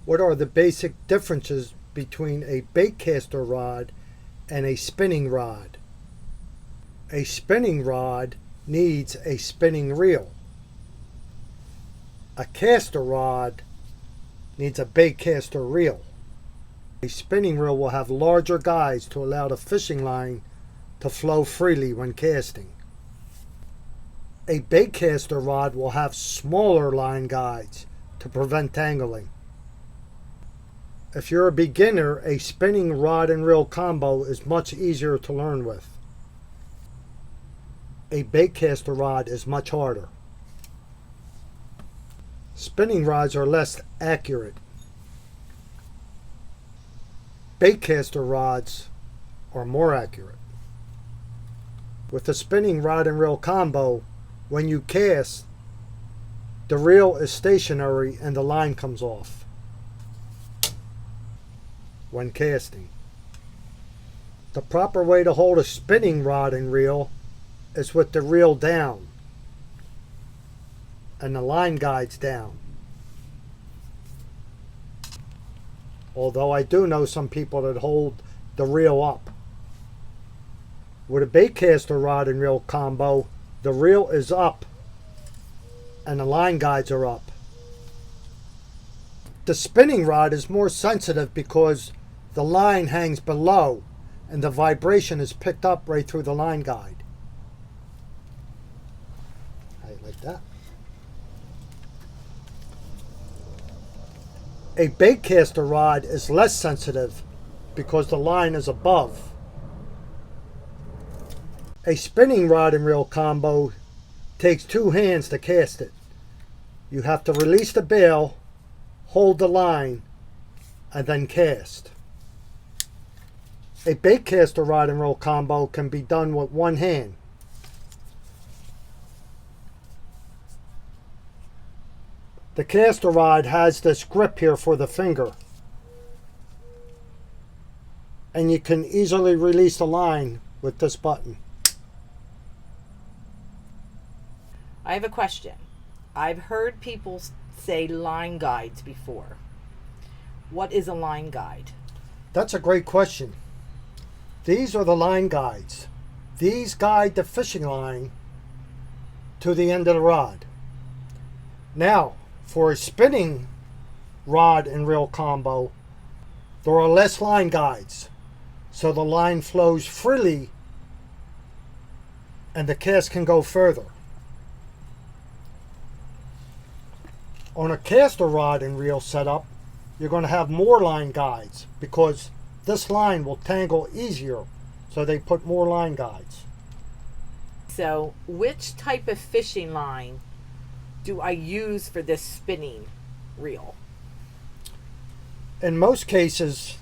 What are the basic differences between a baitcaster rod and a spinning rod? A spinning rod needs a spinning reel. A caster rod needs a baitcaster reel. A spinning reel will have larger guides to allow the fishing line to flow freely when casting. A baitcaster rod will have smaller line guides to prevent tangling. If you're a beginner, a spinning rod and reel combo is much easier to learn with. A baitcaster rod is much harder. Spinning rods are less accurate. Baitcaster rods are more accurate. With the spinning rod and reel combo, when you cast, the reel is stationary and the line comes off when casting. The proper way to hold a spinning rod and reel is with the reel down and the line guides down. Although I do know some people that hold the reel up. With a baitcaster rod and reel combo, the reel is up and the line guides are up. The spinning rod is more sensitive because the line hangs below and the vibration is picked up right through the line guide. Like that. A baitcaster rod is less sensitive because the line is above. A spinning rod and reel combo takes two hands to cast it. You have to release the bail, hold the line, and then cast. A baitcaster rod and reel combo can be done with one hand. The caster rod has this grip here for the finger, and you can easily release the line with this button. I have a question. I've heard people say line guides before. What is a line guide? That's a great question. These are the line guides. These guide the fishing line to the end of the rod. Now, for a spinning rod and reel combo, there are less line guides, so the line flows freely and the cast can go further. On a caster rod and reel setup, you're going to have more line guides because this line will tangle easier, so they put more line guides. So, which type of fishing line do I use for this spinning reel? In most cases,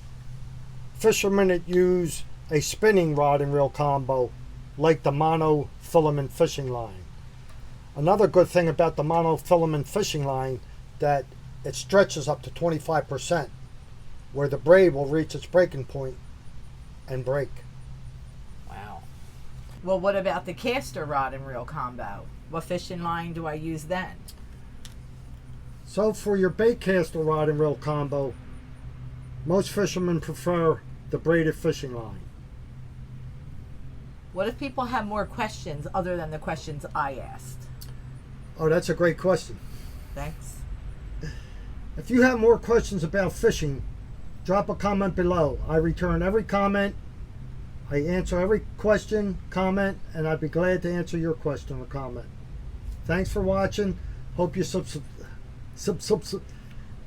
fishermen that use a spinning rod and reel combo like the monofilament fishing line. Another good thing about the monofilament fishing line that it stretches up to 25%, where the braid will reach its breaking point and break. Wow. Well, what about the caster rod and reel combo? What fishing line do I use then? So for your baitcaster rod and reel combo, most fishermen prefer the braided fishing line. What if people have more questions other than the questions I asked? Oh, that's a great question. Thanks. If you have more questions about fishing, drop a comment below. I return every comment. I answer every question, comment, and I'd be glad to answer your question or comment. Thanks for watching. Hope you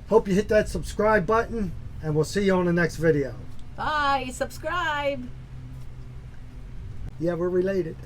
hope you hit that subscribe button, and we'll see you on the next video. Bye. Subscribe. Yeah, we're related.